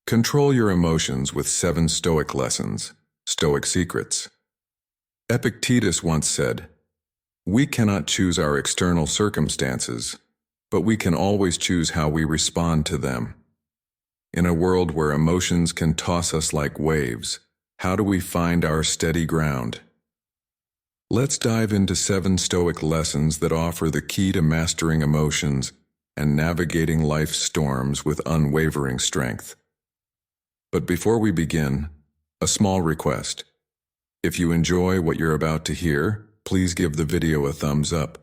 Control your emotions with 7 Stoic lessons, Stoic secrets. Epictetus once said, "We cannot choose our external circumstances, but we can always choose how we respond to them." In a world where emotions can toss us like waves, how do we find our steady ground? Let's dive into 7 Stoic lessons that offer the key to mastering emotions and navigating life's storms with unwavering strength. But before we begin, a small request. If you enjoy what you're about to hear, please give the video a thumbs up.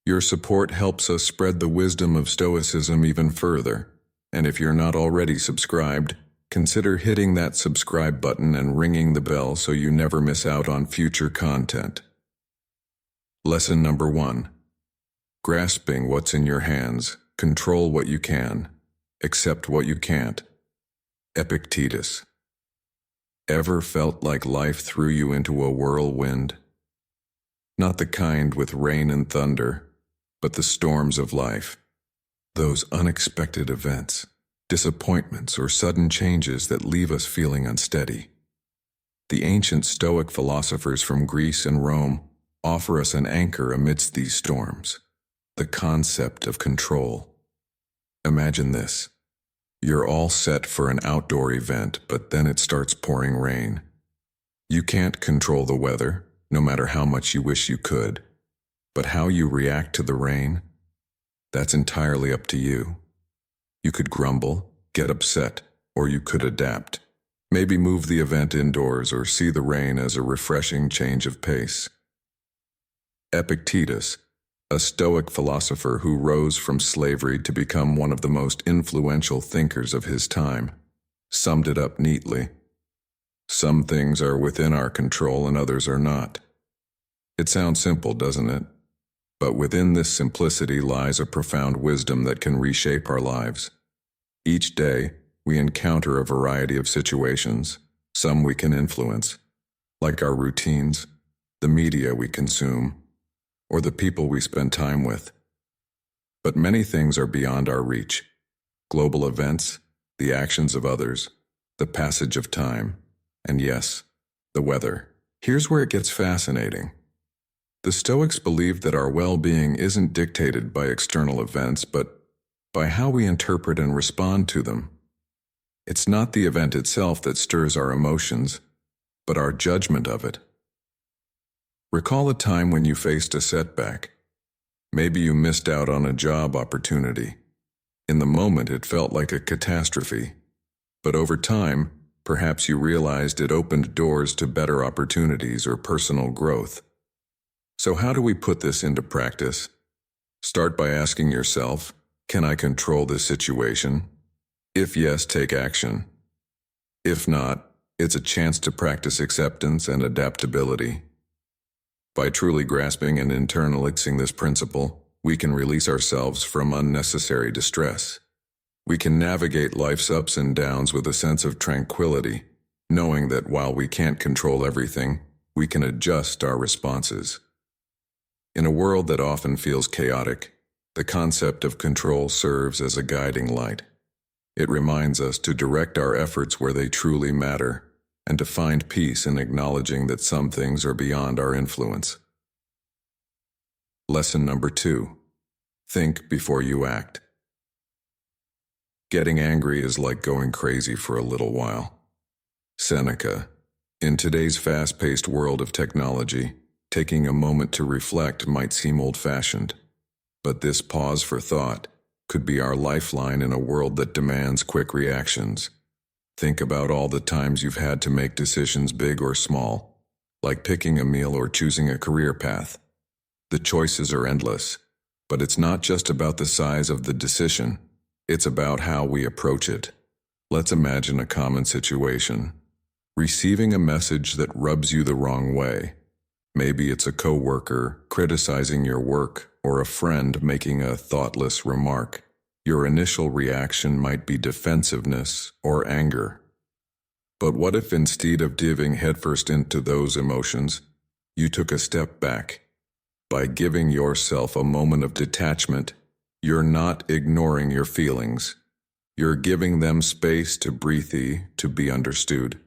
Your support helps us spread the wisdom of Stoicism even further, and if you're not already subscribed, consider hitting that subscribe button and ringing the bell so you never miss out on future content. Lesson number 1. Grasping what's in your hands, control what you can, accept what you can't. Epictetus. Ever felt like life threw you into a whirlwind? Not the kind with rain and thunder, but the storms of life. Those unexpected events, disappointments, or sudden changes that leave us feeling unsteady. The ancient Stoic philosophers from Greece and Rome offer us an anchor amidst these storms, the concept of control. Imagine this. You're all set for an outdoor event, but then it starts pouring rain. You can't control the weather, no matter how much you wish you could. But how you react to the rain, that's entirely up to you. You could grumble, get upset, or you could adapt. Maybe move the event indoors or see the rain as a refreshing change of pace. Epictetus, a Stoic philosopher who rose from slavery to become one of the most influential thinkers of his time, summed it up neatly. Some things are within our control and others are not. It sounds simple, doesn't it? But within this simplicity lies a profound wisdom that can reshape our lives. Each day, we encounter a variety of situations, some we can influence, like our routines, the media we consume, or the people we spend time with. But many things are beyond our reach. Global events, the actions of others, the passage of time, and yes, the weather. Here's where it gets fascinating. The Stoics believed that our well-being isn't dictated by external events, but by how we interpret and respond to them. It's not the event itself that stirs our emotions, but our judgment of it. Recall a time when you faced a setback. Maybe you missed out on a job opportunity. In the moment, it felt like a catastrophe. But over time, perhaps you realized it opened doors to better opportunities or personal growth. So how do we put this into practice? Start by asking yourself, can I control this situation? If yes, take action. If not, it's a chance to practice acceptance and adaptability. By truly grasping and internalizing this principle, we can release ourselves from unnecessary distress. We can navigate life's ups and downs with a sense of tranquility, knowing that while we can't control everything, we can adjust our responses. In a world that often feels chaotic, the concept of control serves as a guiding light. It reminds us to direct our efforts where they truly matter, and to find peace in acknowledging that some things are beyond our influence. Lesson number 2. Think before you act. Getting angry is like going crazy for a little while. Seneca. In today's fast-paced world of technology, taking a moment to reflect might seem old-fashioned, but this pause for thought could be our lifeline in a world that demands quick reactions. Think about all the times you've had to make decisions big or small, like picking a meal or choosing a career path. The choices are endless, but it's not just about the size of the decision, it's about how we approach it. Let's imagine a common situation. Receiving a message that rubs you the wrong way. Maybe it's a coworker criticizing your work or a friend making a thoughtless remark. Your initial reaction might be defensiveness or anger. But what if instead of diving headfirst into those emotions, you took a step back? By giving yourself a moment of detachment, you're not ignoring your feelings. You're giving them space to breathe, to be understood.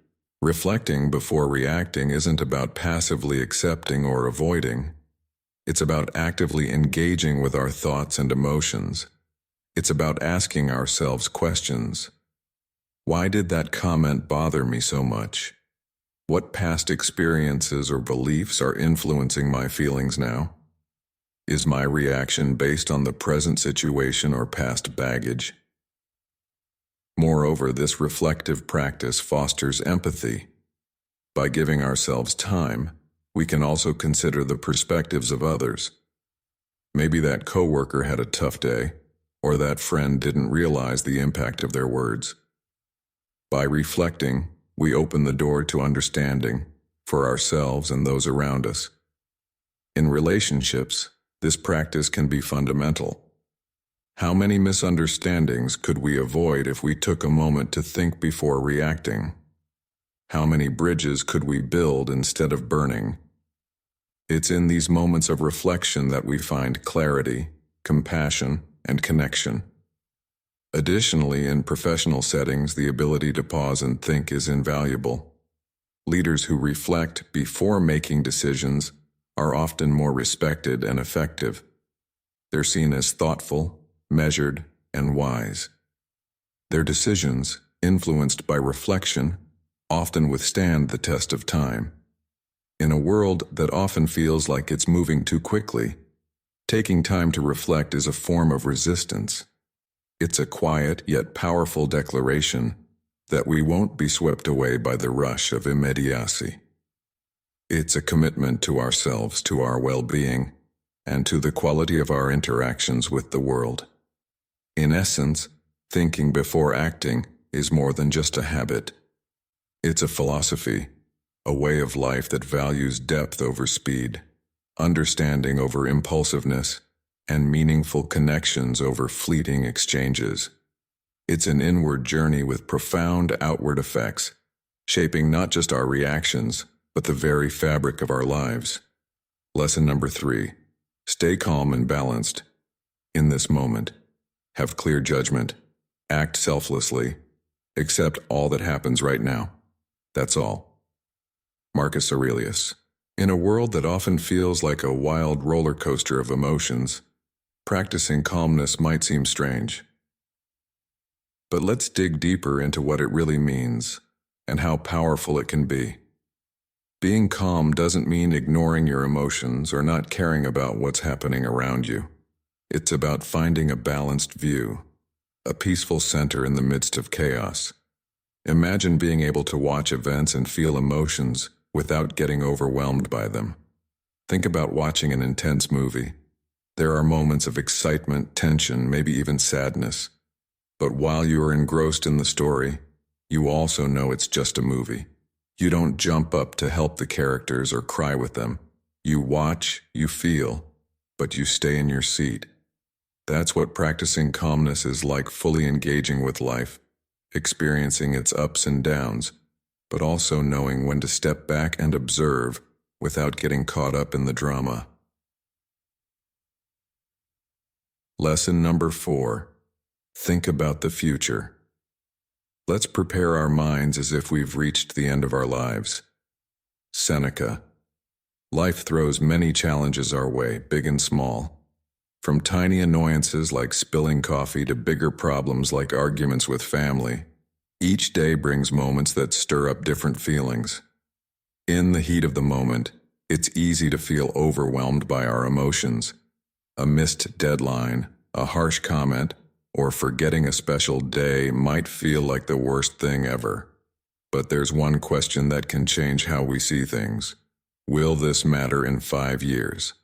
Reflecting before reacting isn't about passively accepting or avoiding. It's about actively engaging with our thoughts and emotions. It's about asking ourselves questions. Why did that comment bother me so much? What past experiences or beliefs are influencing my feelings now? Is my reaction based on the present situation or past baggage? Moreover, this reflective practice fosters empathy. By giving ourselves time, we can also consider the perspectives of others. Maybe that coworker had a tough day, or that friend didn't realize the impact of their words. By reflecting, we open the door to understanding for ourselves and those around us. In relationships, this practice can be fundamental. How many misunderstandings could we avoid if we took a moment to think before reacting? How many bridges could we build instead of burning? It's in these moments of reflection that we find clarity, compassion, and connection. Additionally, in professional settings, the ability to pause and think is invaluable. Leaders who reflect before making decisions are often more respected and effective. They're seen as thoughtful, measured, and wise. Their decisions, influenced by reflection, often withstand the test of time. In a world that often feels like it's moving too quickly, taking time to reflect is a form of resistance. It's a quiet yet powerful declaration that we won't be swept away by the rush of immediacy. It's a commitment to ourselves, to our well-being, and to the quality of our interactions with the world. In essence, thinking before acting is more than just a habit. It's a philosophy, a way of life that values depth over speed, understanding over impulsiveness, and meaningful connections over fleeting exchanges. It's an inward journey with profound outward effects, shaping not just our reactions, but the very fabric of our lives. Lesson number 3. Stay calm and balanced. In this moment, have clear judgment, act selflessly, accept all that happens right now. That's all. Marcus Aurelius. In a world that often feels like a wild roller coaster of emotions, practicing calmness might seem strange. But let's dig deeper into what it really means and how powerful it can be. Being calm doesn't mean ignoring your emotions or not caring about what's happening around you. It's about finding a balanced view, a peaceful center in the midst of chaos. Imagine being able to watch events and feel emotions without getting overwhelmed by them. Think about watching an intense movie. There are moments of excitement, tension, maybe even sadness. But while you are engrossed in the story, you also know it's just a movie. You don't jump up to help the characters or cry with them. You watch, you feel, but you stay in your seat. That's what practicing calmness is like, fully engaging with life, experiencing its ups and downs, but also knowing when to step back and observe without getting caught up in the drama. Lesson number 4. Think about the future. Let's prepare our minds as if we've reached the end of our lives. Seneca. Life throws many challenges our way, big and small. From tiny annoyances like spilling coffee to bigger problems like arguments with family, each day brings moments that stir up different feelings. In the heat of the moment, it's easy to feel overwhelmed by our emotions. A missed deadline, a harsh comment, or forgetting a special day might feel like the worst thing ever. But there's one question that can change how we see things. Will this matter in 5 years?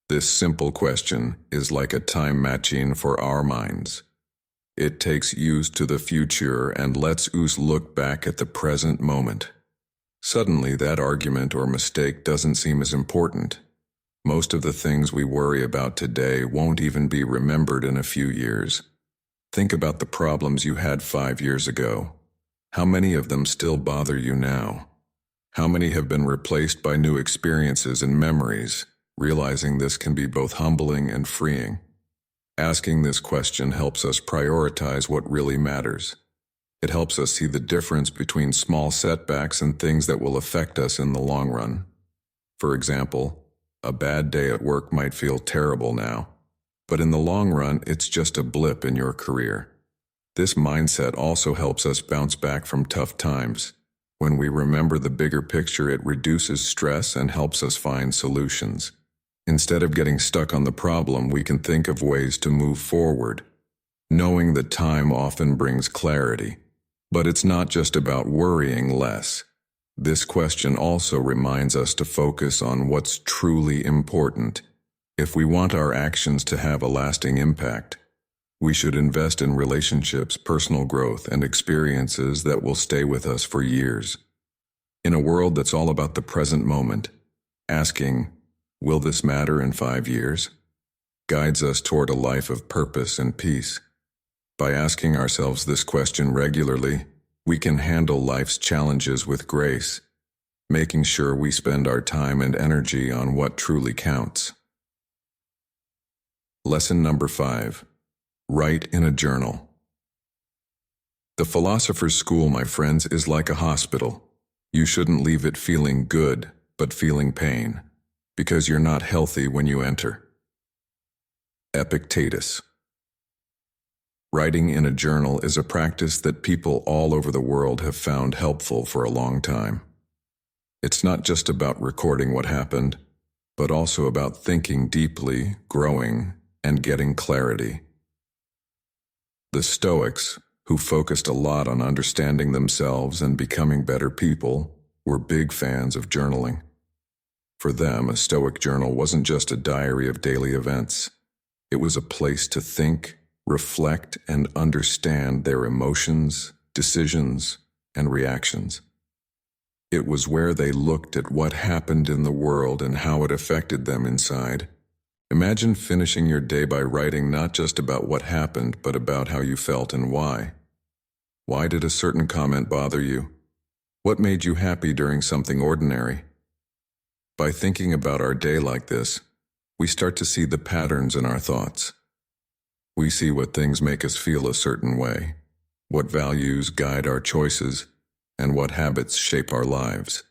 This simple question is like a time machine for our minds. It takes us to the future and lets us look back at the present moment. Suddenly, that argument or mistake doesn't seem as important. Most of the things we worry about today won't even be remembered in a few years. Think about the problems you had 5 years ago. How many of them still bother you now? How many have been replaced by new experiences and memories? Realizing this can be both humbling and freeing. Asking this question helps us prioritize what really matters. It helps us see the difference between small setbacks and things that will affect us in the long run. For example, a bad day at work might feel terrible now, but in the long run, it's just a blip in your career. This mindset also helps us bounce back from tough times. When we remember the bigger picture, it reduces stress and helps us find solutions. Instead of getting stuck on the problem, we can think of ways to move forward. Knowing that time often brings clarity. But it's not just about worrying less. This question also reminds us to focus on what's truly important. If we want our actions to have a lasting impact, we should invest in relationships, personal growth, and experiences that will stay with us for years. In a world that's all about the present moment, asking, "Will this matter in 5 years?" guides us toward a life of purpose and peace. By asking ourselves this question regularly, we can handle life's challenges with grace, making sure we spend our time and energy on what truly counts. Lesson number 5. Write in a journal. The philosopher's school, my friends, is like a hospital. You shouldn't leave it feeling good, but feeling pain, because you're not healthy when you enter. Epictetus. Writing in a journal is a practice that people all over the world have found helpful for a long time. It's not just about recording what happened, but also about thinking deeply, growing, and getting clarity. The Stoics, who focused a lot on understanding themselves and becoming better people, were big fans of journaling. For them, a Stoic journal wasn't just a diary of daily events. It was a place to think, reflect, and understand their emotions, decisions, and reactions. It was where they looked at what happened in the world and how it affected them inside. Imagine finishing your day by writing not just about what happened, but about how you felt and why. Why did a certain comment bother you? What made you happy during something ordinary? By thinking about our day like this, we start to see the patterns in our thoughts. We see what things make us feel a certain way, what values guide our choices, and what habits shape our lives.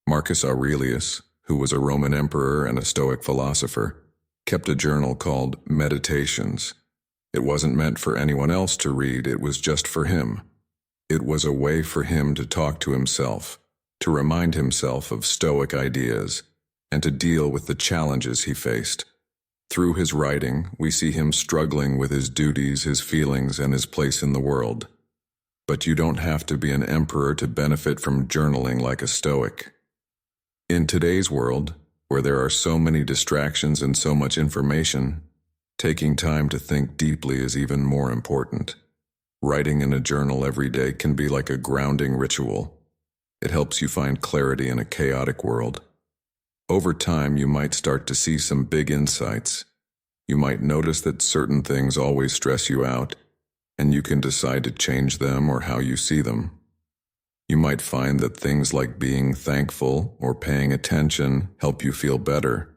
Marcus Aurelius, who was a Roman emperor and a Stoic philosopher, kept a journal called Meditations. It wasn't meant for anyone else to read, it was just for him. It was a way for him to talk to himself, to remind himself of Stoic ideas, and to deal with the challenges he faced. Through his writing, we see him struggling with his duties, his feelings, and his place in the world. But you don't have to be an emperor to benefit from journaling like a Stoic. In today's world, where there are so many distractions and so much information, taking time to think deeply is even more important. Writing in a journal every day can be like a grounding ritual. It helps you find clarity in a chaotic world. Over time, you might start to see some big insights. You might notice that certain things always stress you out, and you can decide to change them or how you see them. You might find that things like being thankful or paying attention help you feel better.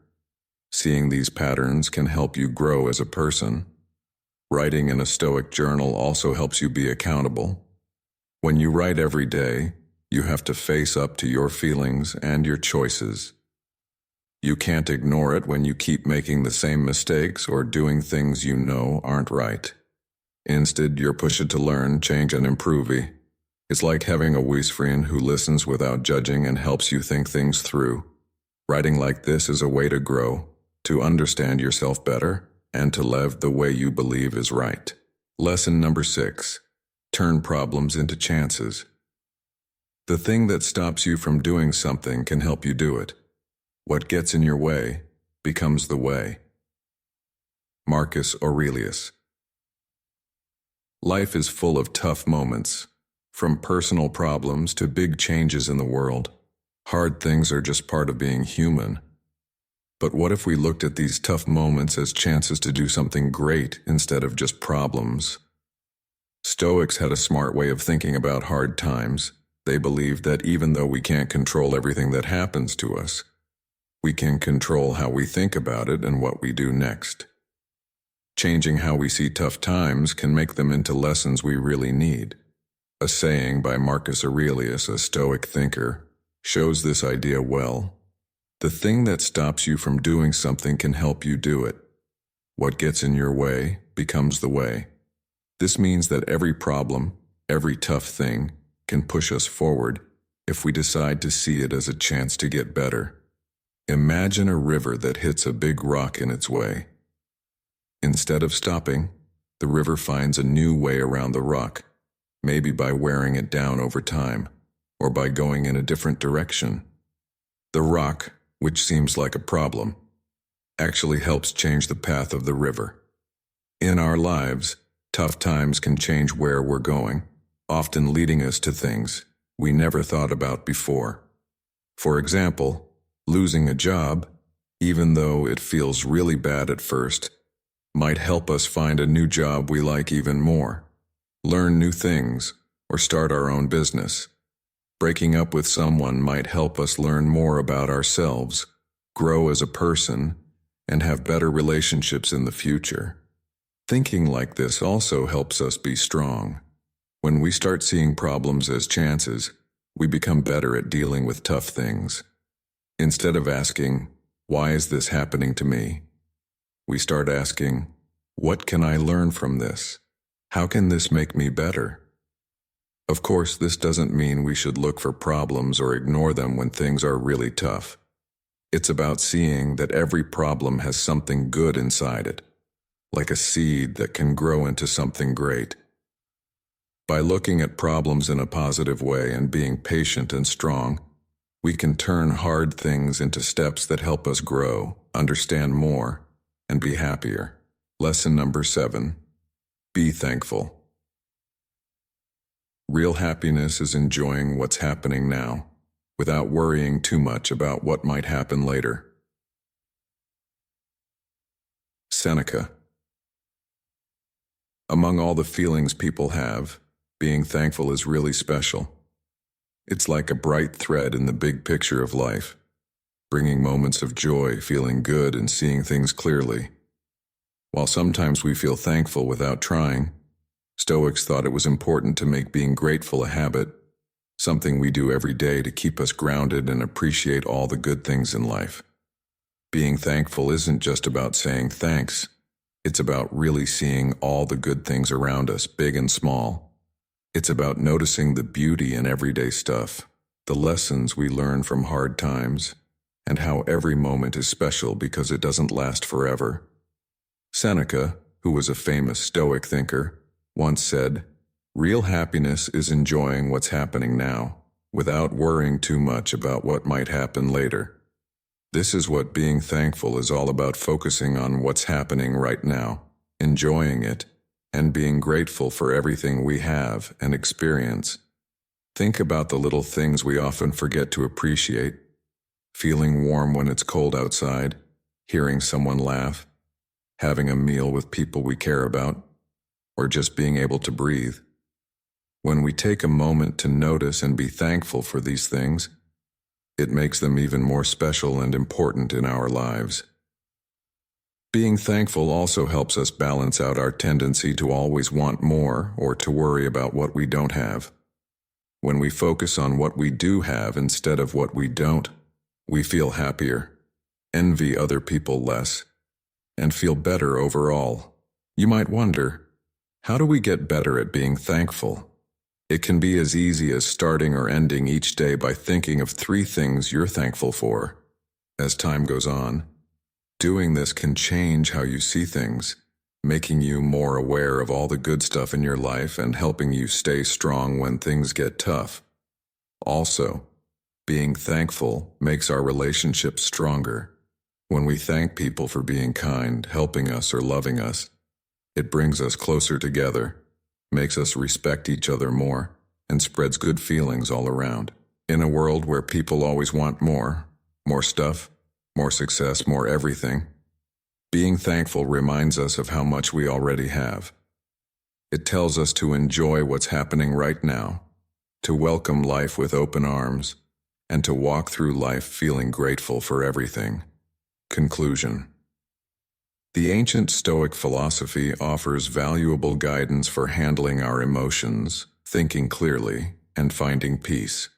Seeing these patterns can help you grow as a person. Writing in a Stoic journal also helps you be accountable. When you write every day, you have to face up to your feelings and your choices. You can't ignore it when you keep making the same mistakes or doing things you know aren't right. Instead, you're pushed to learn, change, and improve. It's like having a wise friend who listens without judging and helps you think things through. Writing like this is a way to grow, to understand yourself better, and to live the way you believe is right. Lesson number 6. Turn problems into chances. The thing that stops you from doing something can help you do it. What gets in your way becomes the way. Marcus Aurelius. Life is full of tough moments. From personal problems to big changes in the world, hard things are just part of being human. But what if we looked at these tough moments as chances to do something great instead of just problems? Stoics had a smart way of thinking about hard times. They believed that even though we can't control everything that happens to us, we can control how we think about it and what we do next. Changing how we see tough times can make them into lessons we really need. A saying by Marcus Aurelius, a Stoic thinker, shows this idea well. The thing that stops you from doing something can help you do it. What gets in your way becomes the way. This means that every problem, every tough thing, can push us forward if we decide to see it as a chance to get better. Imagine a river that hits a big rock in its way. Instead of stopping, the river finds a new way around the rock, maybe by wearing it down over time, or by going in a different direction. The rock, which seems like a problem, actually helps change the path of the river. In our lives, tough times can change where we're going, often leading us to things we never thought about before. For example, losing a job, even though it feels really bad at first, might help us find a new job we like even more, learn new things, or start our own business. Breaking up with someone might help us learn more about ourselves, grow as a person, and have better relationships in the future. Thinking like this also helps us be strong. When we start seeing problems as chances, we become better at dealing with tough things. Instead of asking, "Why is this happening to me?" we start asking, "What can I learn from this? How can this make me better?" Of course, this doesn't mean we should look for problems or ignore them when things are really tough. It's about seeing that every problem has something good inside it, like a seed that can grow into something great. By looking at problems in a positive way and being patient and strong, we can turn hard things into steps that help us grow, understand more, and be happier. Lesson number 7. Be thankful. Real happiness is enjoying what's happening now, without worrying too much about what might happen later. Seneca. Among all the feelings people have, being thankful is really special. It's like a bright thread in the big picture of life, bringing moments of joy, feeling good, and seeing things clearly. While sometimes we feel thankful without trying, Stoics thought it was important to make being grateful a habit, something we do every day to keep us grounded and appreciate all the good things in life. Being thankful isn't just about saying thanks. It's about really seeing all the good things around us, big and small. It's about noticing the beauty in everyday stuff, the lessons we learn from hard times, and how every moment is special because it doesn't last forever. Seneca, who was a famous Stoic thinker, once said, "Real happiness is enjoying what's happening now, without worrying too much about what might happen later." This is what being thankful is all about, focusing on what's happening right now, enjoying it, and being grateful for everything we have and experience. Think about the little things we often forget to appreciate: feeling warm when it's cold outside, hearing someone laugh, having a meal with people we care about, or just being able to breathe. When we take a moment to notice and be thankful for these things, it makes them even more special and important in our lives. Being thankful also helps us balance out our tendency to always want more or to worry about what we don't have. When we focus on what we do have instead of what we don't, we feel happier, envy other people less, and feel better overall. You might wonder, how do we get better at being thankful? It can be as easy as starting or ending each day by thinking of 3 things you're thankful for. As time goes on, doing this can change how you see things, making you more aware of all the good stuff in your life and helping you stay strong when things get tough. Also, being thankful makes our relationships stronger. When we thank people for being kind, helping us, or loving us, it brings us closer together, makes us respect each other more, and spreads good feelings all around. In a world where people always want more stuff, more success, more everything, being thankful reminds us of how much we already have. It tells us to enjoy what's happening right now, to welcome life with open arms, and to walk through life feeling grateful for everything. Conclusion. The ancient Stoic philosophy offers valuable guidance for handling our emotions, thinking clearly, and finding peace.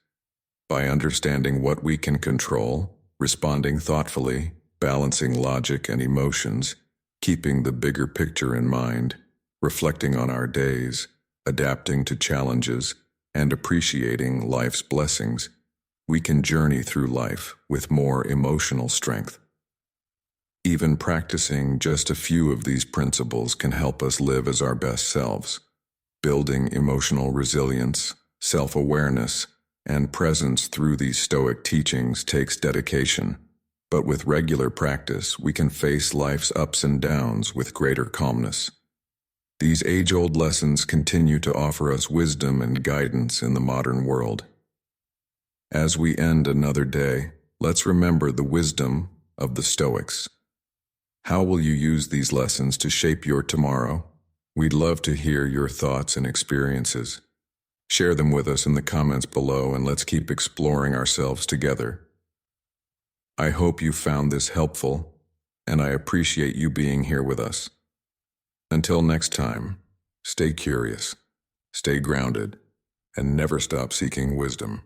By understanding what we can control, responding thoughtfully, balancing logic and emotions, keeping the bigger picture in mind, reflecting on our days, adapting to challenges, and appreciating life's blessings, we can journey through life with more emotional strength. Even practicing just a few of these principles can help us live as our best selves. Building emotional resilience, self-awareness, and presence through these Stoic teachings takes dedication, but with regular practice, we can face life's ups and downs with greater calmness. These age-old lessons continue to offer us wisdom and guidance in the modern world. As we end another day, let's remember the wisdom of the Stoics. How will you use these lessons to shape your tomorrow? We'd love to hear your thoughts and experiences. Share them with us in the comments below, and let's keep exploring ourselves together. I hope you found this helpful, and I appreciate you being here with us. Until next time, stay curious, stay grounded, and never stop seeking wisdom.